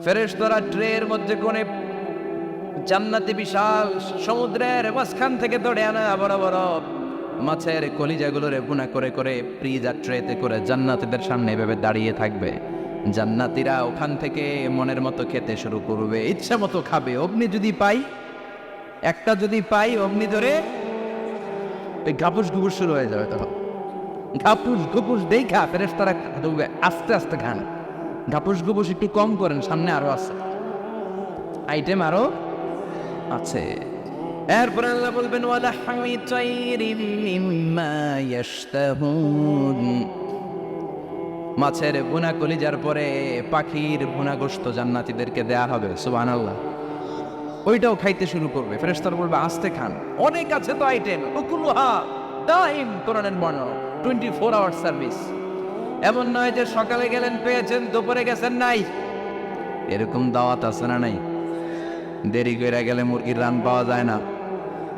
ফেরেশতারা ট্রের মধ্যে করে জান্নাতি বিশাল সমুদ্রের মাঝখান থেকে ধরে আনা বড় বড় মাছের কলিজাগুলোরে বুনা করে করে ফ্রিজ আর ট্রেতে করে জান্নাতীদের সামনে এভাবে দাঁড়িয়ে থাকবে। জান্নাতীরা ওখান থেকে মনের মতো খেতে শুরু করবে, ইচ্ছা মতো খাবে। অগ্নি যদি পাই, একটা যদি পাই অগ্নি ধরে ঘাপুস ঘুপুস শুরু হয়ে যাবে। তখন ঘাপুস ঘুপুস দেখা ফেরেশতারা আস্তে আস্তে খান। ঘাপুস ঘুপুস একটু কম করেন, সামনে আরো আছে আইটেম, আরো আছে। এরপর আল্লাহ বলবেন ওয়ালাহমি তাইরিম মিম্মা ইয়াশতাহুন, মাছের ভুনা কলিজার পরে পাখির ভুনা গোশত জান্নাতীদেরকে দেয়া হবে। সুবহানাল্লাহ। ওইটাও খাইতে শুরু করবে। ফেরেশতারা বলবে আস্তে খান, অনেক আছে তো আইটেম। উকুলুহা দাইম, কোরআনের বর্ণনা 24 আওয়ার সার্ভিস। এমন নয় যে সকালে গেলেন পেয়েছেন, দুপুরে গেছেন নাই। এরকম দাওয়াত আছে না নাই? দেরি করে গেলে মুরগির রান পাওয়া যায় না,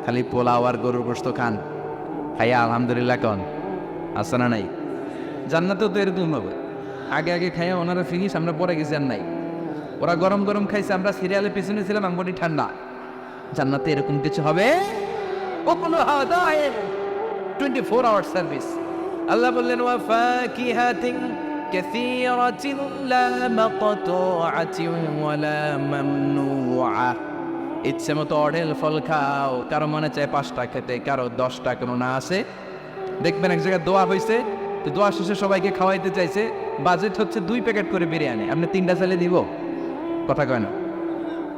খালি পোলাও আর গরুর গোশত খান, খাইয়া আলহামদুলিল্লাহ কন, আছে না নাই? জান্নাতেও তো এরকম হবে। আগে আগে খাইয়া ওনারা ফিনিশ, আমরা পরে গেছি আর নাই। ওরা গরম গরম খাইছে, আমরা সিরিয়ালের পিছনে ছিলাম, আঙ্গুটি ঠান্ডা। জান্নাতে এরকম কিছু হবে। 24 আওয়ার সার্ভিস। আল্লাহ বললেন ওয়া ফাকিহাতিন কাসীরাতিন লা মাকতুআতিন ওয়া লা মামনুআ, ইচ্ছে মতো অঢেল ফল খাও। কারো মনে চায় 5টা খেতে, কারো 10টা, কোনো না আছে। দেখবেন এক জায়গায় দোয়া হয়েছে, তো দোয়া শেষে সবাইকে খাওয়াইতে চাইছে, বাজেট হচ্ছে 2 প্যাকেট করে বিরিয়ানি, আপনি 3টা চাইলে দিব? কথা কয় না।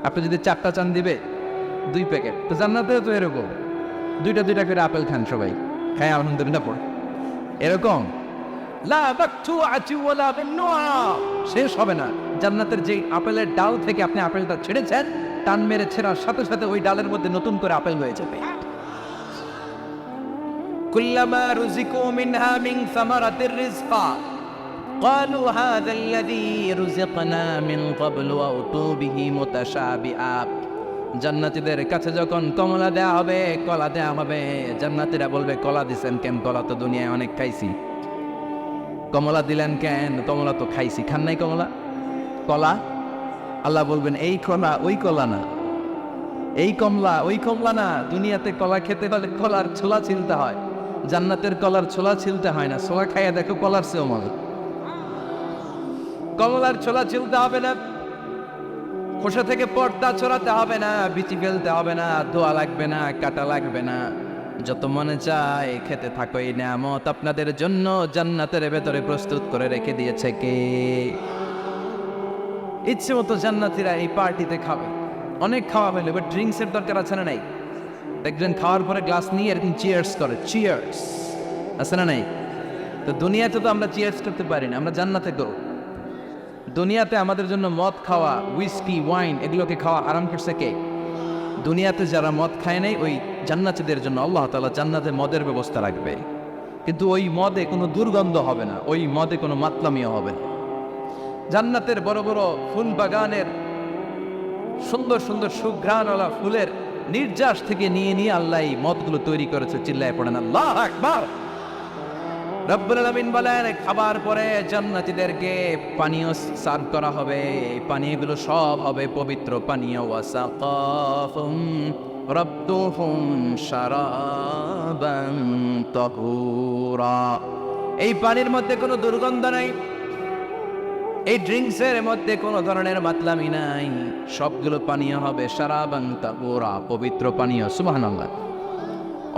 আপনি যদি 4টা চান দিবে 2 প্যাকেট। তো জান্নাতেও তো এরকম 2টা করে আপেল খান সবাই, খায় আলহামদুলিল্লাহ পড়ে। এরকম লা মাকতুআতি ওয়া লা মামনুআ, শেষ হবে না। জান্নাতের যে আপেলের ডাল থেকে আপনি আপেলটা ছেড়েছেন, টান মেরে ছেড়ার সাথে সাথে ওই ডালের মধ্যে নতুন করে আপেল হয়ে যাবে। কুল্লামা রুজিকু মিনহা মিন সামারাতির রিজকা ক্বালু হাযা আল্লাযী রুজিকনা মিন ক্বাবলু ওয়া উতু বিহি মুতাশাবিআ, জান্নাতীদের কাছে যখন কমলা দেয়া হবে, কলা দেয়া হবে, জান্নাতীরা বলবে কলা দিছেন কেন? কলা তো দুনিয়ায় অনেক খাইছি। কমলা দিলেন কেন? কমলা তো খাইছি। খান নাই কমলা? কলা? আল্লাহ বলবেন এই কলা ওই কলা না, এই কমলা ওই কমলা না। দুনিয়াতে কলা খেতে হলে কলার ছোলা ছিলতে হয়, জান্নাতের কলার ছোলা ছিলতে হয় না। ছোলা খাইয়া দেখো, কলার চেয়েও মজা। কমলার ছোলা ছিলতে হবে না, খোসা থেকে পর্দা ছড়াতে হবে না, বিচি ফেলতে হবে না, ধোয়া লাগবে না, কাটা লাগবে না। যত মনে চায় খেতে থাকো। এই নিয়ামত আপনাদের জন্য জান্নাতের ভেতরে প্রস্তুত করে রেখে দিয়েছে কে? ইচ্ছে মতো জান্নাতীরা এই পার্টিতে খাবে। অনেক খাওয়া হইলো, এবার ড্রিঙ্কসের দরকার আছে না নাই? দেখবেন খাওয়ার পরে গ্লাস নিয়ে এরকম চিয়ার্স করে, চিয়ার্স, আছে না নাই? তো দুনিয়াতে তো আমরা চিয়ার্স করতে পারি না, আমরা জান্নাতে করব। দুনিয়াতে আমাদের জন্য মদ খাওয়া, উইস্কি, ওয়াইন, এগুলোকে খাওয়া আরাম করছে কে? দুনিয়াতে যারা মদ খায় নাই, ওই জান্নাতীদের জন্য আল্লাহ তাআলা জান্নাতে মদের ব্যবস্থা রাখবে। কিন্তু ওই মদে কোনো দুর্গন্ধ হবে না, ওই মদে কোনো মাতলামিও হবে না। জান্নাতের বড় বড় ফুল বাগানের সুন্দর সুন্দর সুঘ্রাণওয়ালা ফুলের নির্যাস থেকে নিয়ে নিয়ে আল্লাহ এই মদগুলো তৈরি করেছে। চিল্লায় পড়েন আল্লাহু আকবার। রব্বুল আলামিন বলেন খাবার পরে জান্নাতীদেরকে পানীয় সার্ভ করা হবে। এই পানীয়গুলো সব হবে পবিত্র পানীয়। ওয়াসাকাফুম রাব্বুহুম শারাবান তাহুরা, এই পানির মধ্যে কোনো দুর্গন্ধ নাই, এই ড্রিঙ্কসের মধ্যে কোনো ধরনের মাতলামি নাই, সবগুলো পানীয় হবে শারাবান তাহুরা, পবিত্র পানীয়। সুবহানাল্লাহ।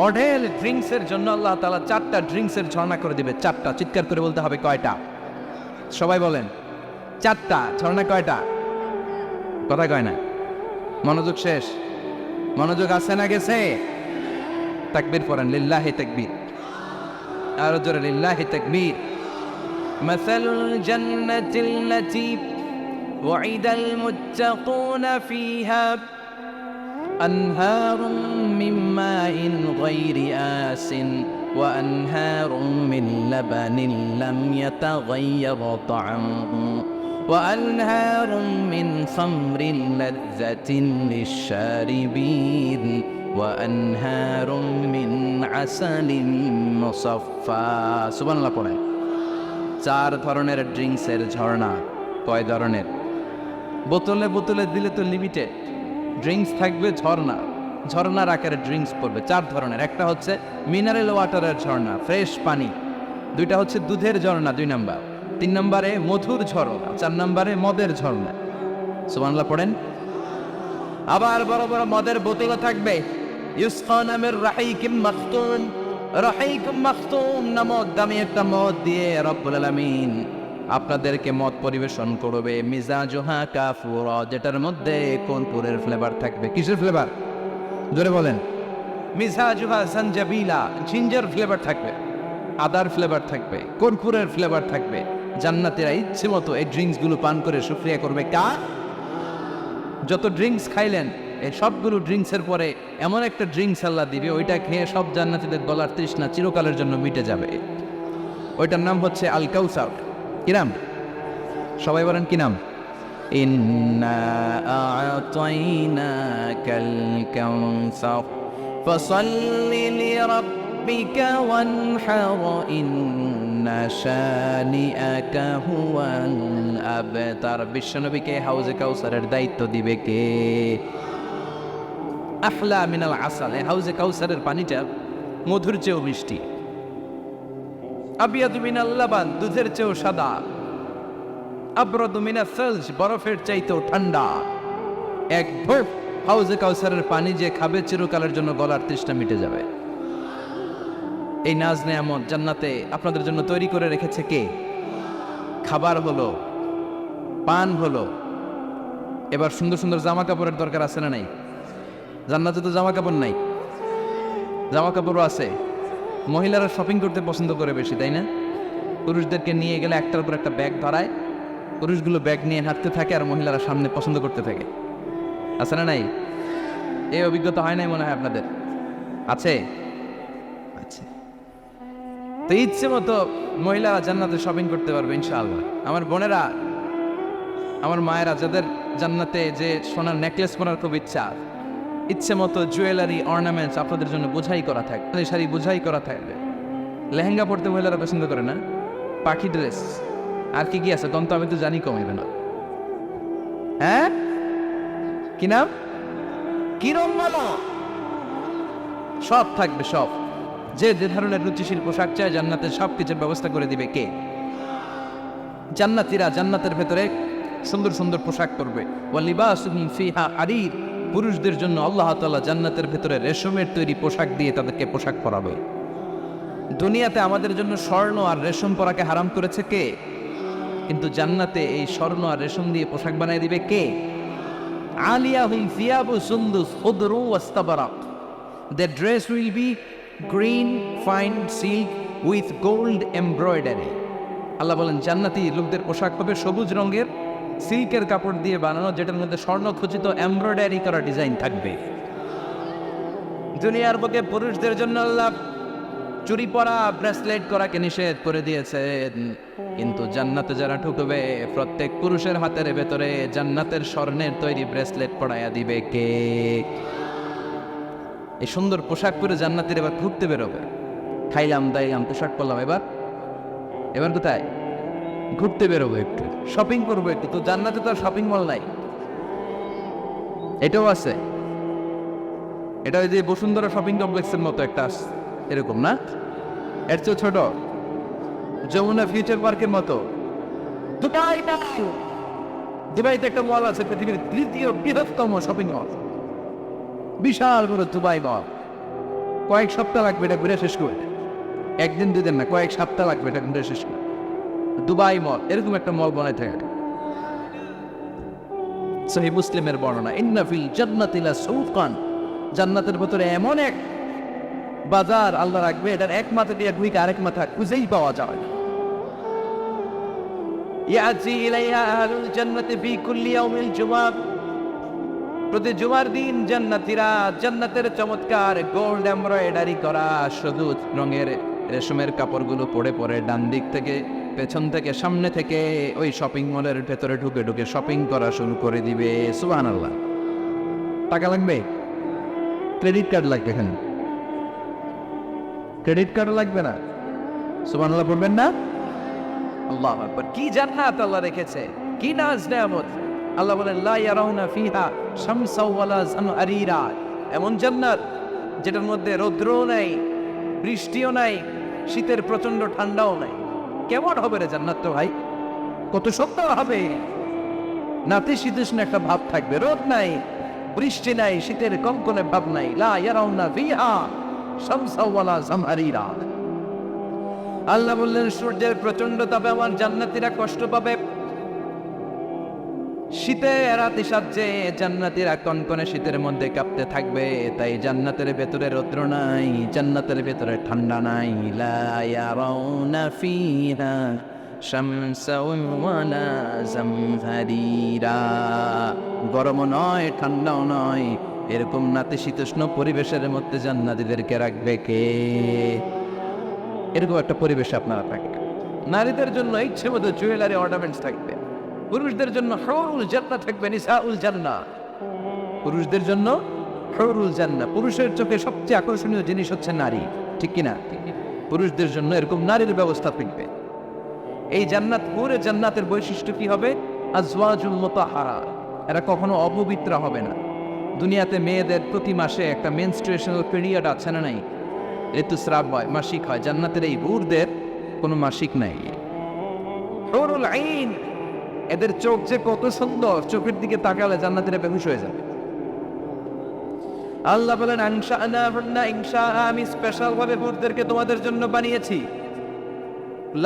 অঢেল ড্রিঙ্কসের জন্য আল্লাহ তাআলা 4টা ড্রিঙ্কসের ঝর্ণা করে দিবে। 4টা, চিৎকার করে বলতে হবে কয়টা? সবাই বলেন 4টা। ঝর্ণা কয়টা? কথা কয় না। মনোযোগ শেষ। মনোযোগ আছে না গেছে? তাকবীর পড়েন, লিল্লাহি তাকবীর। আরো জোরে লিল্লাহি তাকবীর। মাসালুল জান্নাতিল্লাতী ওয়াইদাল মুত্তাকুনা ফিহা أنهار من ماء غير آسن وأنهار من لبن لم يتغير طعمه وأنهار من خمر لذة للشاربين وأنهار من عسل مصفى سبحان الله পড়ে। 4 ধরনের ড্রিঙ্কসের ঝর্ণা। কয় ধরনের? বোতলে বোতলে দিলে তো লিমিটেড। ড্রিঙ্কস থাকবে ঝর্ণা, ঝর্ণার আকারে ড্রিঙ্কস পড়বে 4 ধরনের। একটা হচ্ছে মিনারেল ওয়াটারের ঝর্ণা, ফ্রেশ পানি। 2টা হচ্ছে দুধের ঝর্ণা 2 নাম্বার। 3 নম্বরে মধুর ঝর্ণা, 4 নম্বরে মদের ঝর্ণা। সুবহানাল্লাহ পড়েন। আবার বড় বড় মদের বোতল থাকবে, ইউসকানা মির রাহিকিম মাখতুম। রাহিকুম মাখতুম নামক দামি একটা মদ দিয়ে রব্বুল আলামিন আপনাদেরকে মদ পরিবেশন করবে। মিজাজুহা কাফুরা, যেটার মধ্যে কর্পূরের ফ্লেভার থাকবে। কিসের ফ্লেভার? জোরে বলেন। মিজাজুহা জানজাবিলা, জিঞ্জার ফ্লেভার থাকবে, আদার ফ্লেভার থাকবে, কর্পূরের ফ্লেভার থাকবে। জান্নাতীরা ইচ্ছে মতো এই ড্রিঙ্কসগুলো পান করে শুকরিয়া করবে। যত ড্রিঙ্কস খাইলেন এই সবগুলো ড্রিঙ্কসের পরে এমন একটা ড্রিঙ্কস আল্লাহ দিবে, ওইটা খেয়ে সব জান্নাতীদের গলার তৃষ্ণা চিরকালের জন্য মিটে যাবে। ওইটার নাম হচ্ছে আল কাউসার। কি নাম? সবাই বলেন কি নাম? ইন্না আ'তাইনাকাল কাউসার ফাসাল্লি লিরাব্বিকা ওয়ানহার ইন্না শানিআকা হুয়াল আবতার। বিশ্বনবীকে হাউজে কাউসারের দায়িত্ব দিবে কে? আহলা মিনাল আসাল। হাউজে কাউসারের পানিটা মধুর চেয়েও মিষ্টি। আবিয়াদু মিনাল লাবান, দুধের চেয়েও সাদা। আবরাদু মিনাস সালজ, বরফের চাইতেও ঠান্ডা। এক ঢোক হাউজে কাউসারের পানি যে খাবে চিরকালের জন্য গলার তৃষ্ণা মিটে যাবে। এই নাজ নেয়ামত জান্নাতে আপনাদের জন্য তৈরি করে রেখেছে কে? খাবার হলো, পান হলো, এবার সুন্দর সুন্দর জামা কাপড়ের দরকার আছে না নাই? জান্নাতে তো জামা কাপড় নাই, জামা কাপড়ও আছে। মহিলারা শপিং করতে পছন্দ করে বেশি, তাই না? পুরুষদেরকে নিয়ে গেলে একটার পর একটা ব্যাগ ধরায়, পুরুষগুলো ব্যাগ নিয়ে হাঁটতে থাকে আর মহিলারা সামনে পছন্দ করতে থাকে। আছে না নাই? এই অভিজ্ঞতা হয় নাই মনে হয় আপনাদের? আছে? আচ্ছা, তো ইচ্ছে মতো মহিলারা জান্নাতে শপিং করতে পারবে ইনশাআল্লাহ। আমার বোনেরা, আমার মায়েরা, যাদের জান্নাতে যে সোনার নেকলেস পরার খুব ইচ্ছা, ইচ্ছে মতো জুয়েলারি অর্নামেন্টস আপনাদের জন্য বোঝাই করা থাকবে, শাড়ি বোঝাই করা থাকবে। লেহেঙ্গা পরতে মহিলারা পছন্দ করে না? পাখি ড্রেস আর কি কি আছে তখন তো আমি তো জানি কমাইবে না। হ্যাঁ, কি নাম? কিরম বলো? সব থাকবে, সব। যে যে ধরনের রুচিশীল পোশাক চায় জান্নাতের সব কিছুর ব্যবস্থা করে দিবে কে? জান্নাতীরা জান্নাতের ভেতরে সুন্দর সুন্দর পোশাক পরবে। ওয়ালিবাসুহুম ফিহা হারির, পুরুষদের জন্য আল্লাহ তাআলা জান্নাতের ভেতরে রেশমের তৈরি পোশাক দিয়ে তাদেরকে পোশাক পরাবে। দুনিয়াতে আমাদের জন্য স্বর্ণ আর রেশম পরাকে হারাম করেছে কে? কিন্তু জান্নাতে এই স্বর্ণ আর রেশম দিয়ে পোশাক বানিয়ে দিবে কে? আলিয়াহুম সিয়াবু সুন্দুস খুদরু ওয়াস্তাবরাক, their dress will be green fine silk with gold embroidery। আল্লাহ বলেন জান্নাতি লোকদের পোশাক হবে সবুজ রঙের সিল্কের কাপড় দিয়ে বানানো, যেটার মধ্যে স্বর্ণ খচিত এমব্রয়ডারি করা ডিজাইন থাকবে। দুনিয়ার বুকে পুরুষদের জন্য আল্লাহ চুরি পরা, ব্রেসলেট করাকে নিষেধ করে দিয়েছেন, কিন্তু জান্নাতে যারা ঢুকবে প্রত্যেক পুরুষের হাতের ভেতরে জান্নাতের স্বর্ণের তৈরি ব্রেসলেট পরাইয়া দিবে কে? এই সুন্দর পোশাক পরে জান্নাতের এবার ঘুরতে বেরোবে। খাইলাম দাইলাম, পোশাক পরলাম, এবার এবার কোথায়? ঘুরতে বেরোবো, একটু শপিং করবো একটু। তো জান্নাতে তো আর শপিং মল নাই। এটাও আছে, এটা ওই যে বসুন্ধরা শপিং কমপ্লেক্সের মতো একটা এরকম না, এর চেয়ে ছোট, যমুনা ফিউচার পার্কের মতো। দুবাইতে একটা মল আছে, পৃথিবীর 3য় বৃহত্তম শপিং মল, বিশাল বড় দুবাই মল। কয়েক সপ্তাহ লাগবে এটা ঘুরে শেষ করে, একদিন দুদিন না, কয়েক সপ্তাহ লাগবে এটা ঘুরে শেষ করে। দুবাই মল, এরকম একটা মল বানাই থাকে। সহিহ মুসলিমের বর্ণনা, ইন্না ফিল জান্নাতি লাসুকান, জান্নাতের ভিতরে এমন এক বাজার আল্লাহ রাখবে, এটার এক মাথা দিয়ে ঢুকে আরেক মাথা খুঁজেই পাওয়া যায় না। ইয়াতি ইলাইহা আহলুল জান্নাতি ফি কুল্লি ইয়াউমিল জুমআ, প্রতি জুমার দিন জান্নাতীরা জান্নাতের চমৎকার গোল্ড এমব্রয়ডারি করা সবুজ রঙের রেশমের কাপড়গুলো পরে পরে ডান দিক থেকে, পেছন থেকে, সামনে থেকে ওই শপিং মলের ভেতরে ঢুকে ঢুকে শপিং করা শুরু করে দিবে। সুবহানাল্লাহ। টাকা লাগবে? ক্রেডিট কার্ড লাগবে। এখানে ক্রেডিট কার্ড লাগবে না। সুবহানাল্লাহ বলবেন না? আল্লাহু আকবার। কি জান্নাত আল্লাহ রেখেছে, কি নাজ নেয়ামত। আল্লাহ বলেন লা ইয়ারাউনা ফিহা শামসাও ওয়ালা জামহারিরা, এমন জান্নাত যেটার মধ্যে রৌদ্রও নাই, বৃষ্টিও নাই, শীতের প্রচন্ড ঠান্ডাও নাই। কেমন হবে রে জান্নাত তো ভাই, কত সুন্দর হবে। নাতিশীতোষ্ণ একটা ভাব থাকবে, রোদ নাই, বৃষ্টি নাই, শীতের কনকনে ভাব নাই। লা ইয়ারাউনা ফিহা শামসাও ওয়ালা জামহারিরা। আল্লাহ বললেন সূর্যের প্রচন্ড তাপে আমার জান্নাতীরা কষ্ট পাবে, শীতে রাতে সাজে জান্নাতীরা কনকনে শীতের মধ্যে কাঁপতে থাকবে। তাই জান্নাতের ভেতরে রৌদ্র নাই, জান্নাতের ভেতরে ঠান্ডা নাই। লা ইয়ারাউনা ফিহা শামসাও ওয়ালা জামহারিরা, গরমও নয় ঠান্ডাও নয়, এরকম নাতিশীতোষ্ণ পরিবেশের মধ্যে জান্নাতীদেরকে রাখবে কে? এরকম একটা পরিবেশে আপনারা থাকবেন। নারীদের জন্য ইচ্ছে মতো জুয়েলারি অর্নামেন্টস থাকবে, পুরুষদের জন্য হুরুল জান্নাহ থাকবে, নিসাউল জান্নাহ। পুরুষদের জন্য হুরুল জান্নাহ। পুরুষের চোখে সবচেয়ে আকর্ষণীয় জিনিস হচ্ছে নারী, ঠিক কিনা? পুরুষদের জন্য এরকম নারীর ব্যবস্থা থাকবে। এই জান্নাত, পুরো জান্নাতের বৈশিষ্ট্য কি হবে? আজওয়াজুল মুতাহহারা, এরা কখনো অপবিত্র হবে না। দুনিয়াতে মেয়েদের প্রতি মাসে একটা মেনস্ট্রুয়েশনাল পিরিয়ড আছে না নাই? ঋতুস্রাব হয়, মাসিক হয়। জান্নাতের এই হুরদের কোনো মাসিক নাই। হুরুল আইন, এদের চোখ যে কত সুন্দর, চোখের দিকে তাকালে জান্নাতীরা বেহুশ হয়ে যাবে। আল্লাহ বলেন আনশা'নাহুন্না ইনশাআ, আমি স্পেশাল ভাবে হুরদেরকে তোমাদের জন্য বানিয়েছি।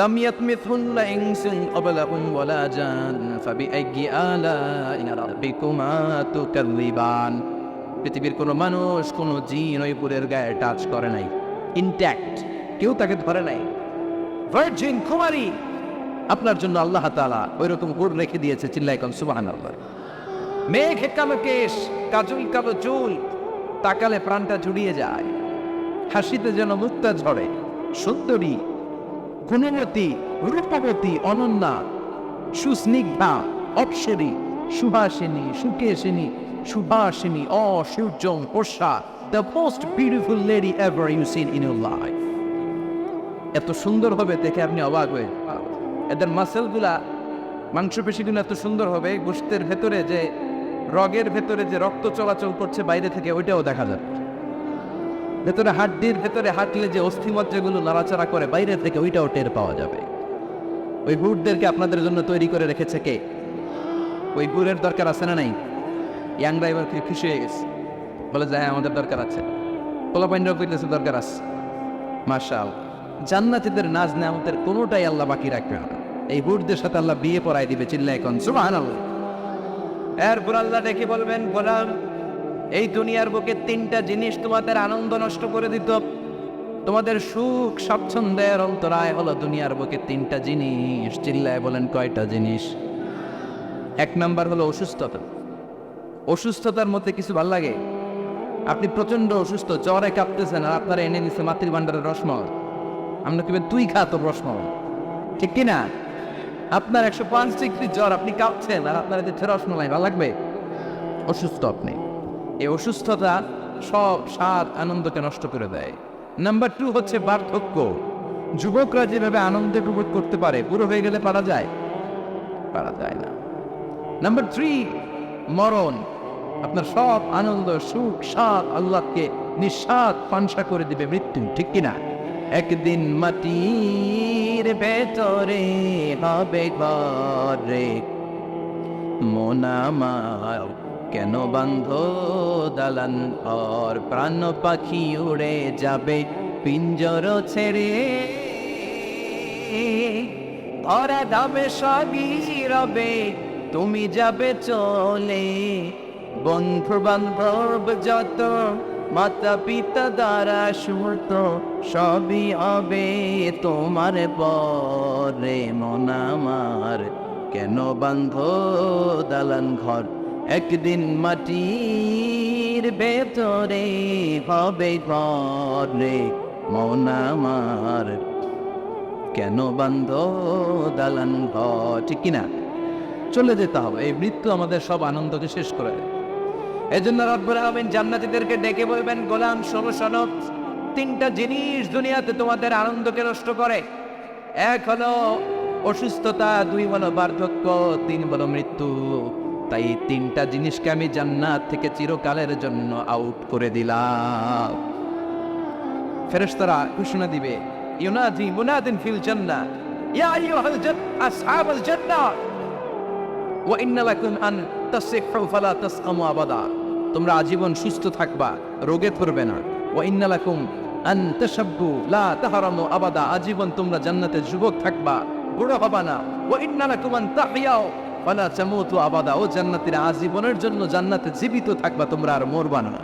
লাম ইয়াতমিথুন্না ইনসুন ক্বাবলাহুম ওয়ালা জান ফাবিআইয়ি আলাই রাব্বিকুমা তুকাযযিবান। পৃথিবীর কোনো মানুষ, কোনো জিন ওই হুরের গায়ে টাচ করে নাই, ইনট্যাক্ট, কেউ তাকে ধরে নাই। ভার্জিন কুমারী, আপনার জন্য আল্লাহ তাআলা ওইরকম হুর রেখে দিয়েছে। চিল্লায় কোন সুবহানাল্লাহ। মেঘে কালো কেশ, কাজল কালো চুল, তাকালে প্রাণটা জুড়িয়ে যায়। হাসিতে যেন মুক্তা ঝরে। সুন্দরী, গুণবতী, রূপবতী, অনন্যা, সুস্নিগ্ধা, অপ্সরী, সুহাসিনী, সুকেশিনী, সুভাষিনী, অসূর্যং পোষা, the most beautiful lady ever you seen in your life. এত সুন্দর হবে দেখে আপনি অবাক হয়ে, এদের মাসেলগুলা, মাংসপেশিগুলো এত সুন্দর হবে, গোশতের ভেতরে যে রগের ভেতরে যে রক্ত চলাচল করছে বাইরে থেকে, ওইটাও দেখা যাবে। ভেতরে হাড্ডির ভেতরে হাঁটলে যে অস্থিমজ্জাগুলো নাড়াচাড়া করে বাইরে থেকে, ওইটাও টের পাওয়া যাবে। ওই হুরদেরকে আপনাদের জন্য তৈরি করে রেখেছে কে? ওই হুরের দরকার আছে না নাই? ইয়াং ড্রাইভার খুশি হয়ে গেছে, বলে যে হ্যাঁ আমাদের দরকার আছে। পোলাপাইনরাও কইতেছে দরকার আছে। মাশাআল্লাহ, জান্নাতীদের নাজ নেয়ামতের কোনোটাই আল্লাহ বাকি রাখবে না। এই হুরদের সাথে আল্লাহ বিয়ে পড়াই দিবে। চিল্লায় কোন সুবহানাল্লাহ। এরপর আল্লাহ ডেকে বলবেন, গোলাম, এই দুনিয়ার বুকে তিনটা জিনিস তোমাদের আনন্দ নষ্ট করে দিত, তোমাদের সুখ স্বাচ্ছন্দ্যের অন্তরায় হলো দুনিয়ার বুকে তিনটা জিনিস। চিল্লায় বলেন কয়টা জিনিস? এক নাম্বার হলো অসুস্থতা। অসুস্থতার মধ্যে কিছু ভাল লাগে? আপনি প্রচন্ড অসুস্থ, জ্বরে কাঁপতেছেন, আর আপনারা এনে দিচ্ছে মাতৃ ভান্ডারের রসমলাই। আমরা কিভাবে তুই খা তোর রসমলাই, ঠিক কিনা? আপনার 105 ডিগ্রি জ্বর, আপনি কাঁপছেন, আর আপনার দিচ্ছে রসমলাই, ভালো লাগবে? অসুস্থ আপনি। এই অসুস্থতা সব স্বাদ আনন্দকে নষ্ট করে দেয়। নাম্বার 2 হচ্ছে বার্ধক্য। যুবকরা যেভাবে আনন্দে উপভোগ করতে পারে, বুড়ো হয়ে গেলে পারা যায়? পারা যায় না। নাম্বার 3 মরণ। আপনার সব আনন্দ, সুখ, স্বাদ আল্লাহকে নিঃস্বাদ পানসা করে দিবে মৃত্যু, ঠিক কিনা? একদিন মাটির ভেতরে হবে ঘরে, মন আমার কেন বান্ধ দালান ঘর, প্রাণ পাখি উড়ে যাবে পিঞ্জর ছেড়ে, ধরা দামে সবই রবে তুমি যাবে চলে, বন্ধু বান্ধব যত মাতা পিতা দ্বারা সুত সবই হবে তোমার পরে, মন আমার কেন বান্ধ দালান ঘর, একদিন মাটির ভেতরে হবে ঘরে, মন আমার কেন বান্ধ দালান ঘর, ঠিক কিনা? চলে যেতে হবে। এই মৃত্যু আমাদের সব আনন্দকে শেষ করে দেয়। এই জন্য রব্বুল আলামিন জান্নাতীদেরকে ডেকে বলবেন, গোলাম শোনো শোনো, তিনটা জিনিস দুনিয়াতে তোমাদের আনন্দকে নষ্ট করে। এক হলো অসুস্থতা, 2 হলো বার্ধক্য, 3 হলো মৃত্যু। তাই এই তিনটা জিনিসকে আমি জান্নাত থেকে চিরকালের জন্য আউট করে দিলাম। ফেরেশতারা ঘোষণা দিবে, ইউনাদি মুনাদিন ফিল জান্নাহ, ইয়া আইয়ুহাল আসহাবাল জান্নাহ ওয়া ইন্না লাকুম আন তাসিহু ফালা তাসকামু আবাদা। তোমরা আজীবন সুস্থ থাকবা, রোগে পড়বে না। ওয়া ইন্না লাকুম আন তাশাব্বু লা তাহরামু আবাদা। আজীবন তোমরা জান্নাতে যুবক থাকবা, বুড়ো হবা না। ওয়া ইন্না লাকুম আন তাহইয়াও ফালা তামুতু আবাদা। ও জান্নাতীরা, আজীবনের জন্য জান্নাতে জীবিত থাকবা, তোমরা আর মরবা না।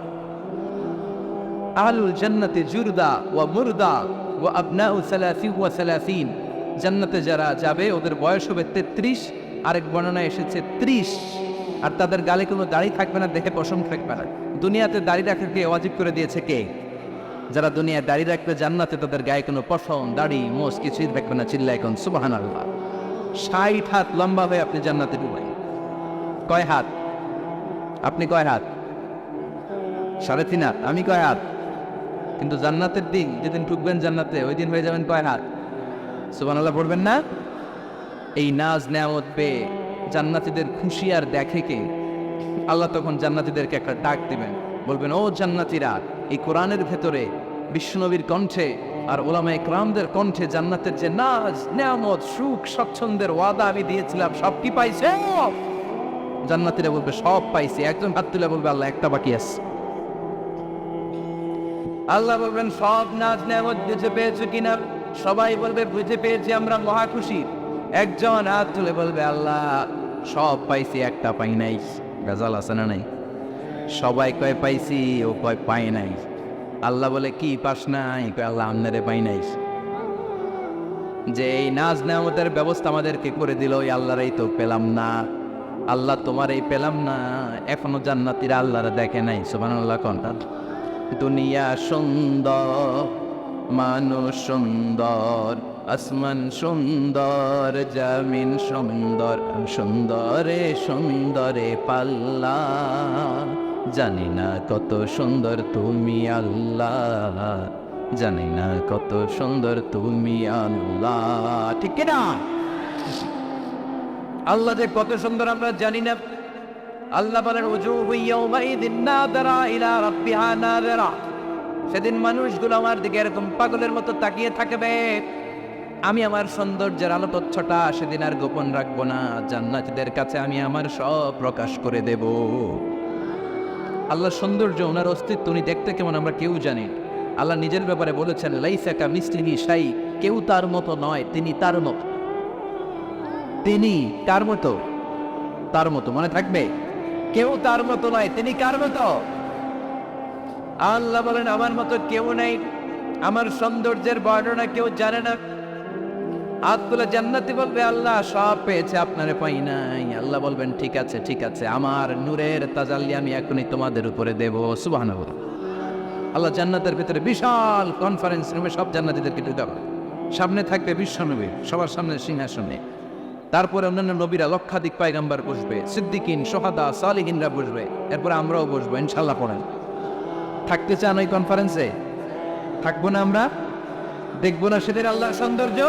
আহলুল জান্নাতি জুরদা ওয়া মুরদা ওয়া আবনাউ 30 ওয়া 30। জান্নাতে যারা যাবে ওদের বয়স হবে 33, আরেক বর্ণনায় এসেছে 30। আর তাদের গালে কোনো দাড়ি থাকবে না, দেখে পশম থাকবে না। দুনিয়াতে দাড়ি রাখাকে ওয়াজিব করে দিয়েছে কে? যারা দুনিয়ায় দাড়ি রাখবে, জান্নাতে তাদের গায়ে কোনো পশম, দাড়ি, মোষ কিছুই থাকবে না। চিল্লায় কোন সুবহানাল্লাহ। 60 হাত লম্বা হয়ে আপনি জান্নাতে ঢুকবেন। কয় হাত? আপনি কয় হাত? 3.5 হাত। আমি কয় হাত? কিন্তু জান্নাতের দিন, যেদিন ঢুকবেন জান্নাতে, ওই দিন হয়ে যাবেন কয় হাত? সুবহানাল্লাহ পড়বেন না? এই নাজ নেয়ামত পেয়ে জান্নাতীদের খুশি আর দেখে কে? আল্লাহ তখন জান্নাতীদেরকে একটা ডাক দিবেন, বলবেন, ও জান্নাতীরা, এই কোরআনের ভেতরে বিশ্বনবীর কণ্ঠে আর ওলামায়ে কেরামদের কণ্ঠে জান্নাতের যে নাজ নেয়ামত, সুখ স্বচ্ছন্দের ওয়াদা আমি দিয়েছিলাম, সব কি পাইছে? জান্নাতীরা বলবে, সব পাইছি। একজন হাত তুলে বলবে, আল্লাহ একটা বাকি আছে। আল্লাহ বলবেন, সব নাজ নেয়ামত বুঝে পেয়েছো কিনা? সবাই বলবে, বুঝে পেয়েছি, আমরা মহা খুশি। একজন হাত তুলে বলবে, আল্লাহ সব পাইছি, একটা পাই নাই। গাজাল আছে না নাই? সবাই কয় পাইছি, ও কয় পাই নাই। আল্লাহ বলে, কি পাস নাই? কয়, আল্লাহ আমনারে পাই নাই। যে এই নাজ নেয়ামতের ব্যবস্থা আমাদেরকে করে দিল, ওই আল্লাহরই তো পেলাম না। আল্লাহ তোমার এই পেলাম না, এখনো জান্নাতীরা আল্লাহরে দেখে নাই। সুবহানাল্লাহ কোন? দুনিয়া সুন্দর, মানুষ সুন্দর, আসমান সুন্দর, জমিন সুন্দর, সুন্দরে সুন্দরে পাল্লা। জানি না কত সুন্দর তুমি আল্লাহ, জানি না কত সুন্দর তুমি আল্লাহ। ঠিক কিনা? আল্লাহ যে কত সুন্দর আমরা জানি না। আল্লাহ বলেন, উজুহু ইয়াওমাইযিন নাযিরা ইলা রাব্বিহা নাযিরা। সেদিন মানুষগুলো আমার দিকে এরকম পাগলের মতো তাকিয়ে থাকবে। আমি আমার সৌন্দর্যের আলোকচ্ছটা সেদিন আর গোপন রাখবো না। জান্নাতীদের কাছে আমি আমার সব প্রকাশ করে দেব। আল্লাহর সৌন্দর্য, ওনার অস্তিত্ব, উনি দেখতে কেমন আমরা কেউ জানি। আল্লাহ নিজের ব্যাপারে বলেছেন, লাইসা কামিসলিহি শাই, কেউ তার মতো নয়, তিনি তার মতো। তিনি কার মতো? তার মতো। মনে থাকবে, কেউ তার মতো নয়, তিনি কার মতো? আল্লাহ বলেন, আমার মতো কেউ নাই। আমার সৌন্দর্যের বর্ণনা কেউ জানে না। হাত তুলে জান্নাতি বলবে, আল্লাহ সব পেয়েছে, আপনারে পাই নাই। আল্লাহ বলবেন, ঠিক আছে, ঠিক আছে, আমার নূরের তাজাল্লি আমি এখনই তোমাদের উপরে দেব। সুবহানাল্লাহ। আল্লাহ জান্নাতের ভিতরে বিশাল কনফারেন্স রুমে সব জান্নাতীদেরকে ঢুকাবে। সামনে থাকবে বিশ্বনবী, সবার সামনে সিংহাসনে। তারপরে অন্যান্য নবীরা, লক্ষাধিক পয়গম্বর বসবে, সিদ্দিকিন, সোহাদা, সালিহিনরা বসবে। এরপরে আমরাও বসবো, ইনশাল্লাহ। পড়েন, থাকতে চান ওই কনফারেন্সে? থাকবো না আমরা? দেখবো না সেদিন আল্লাহর সৌন্দর্য?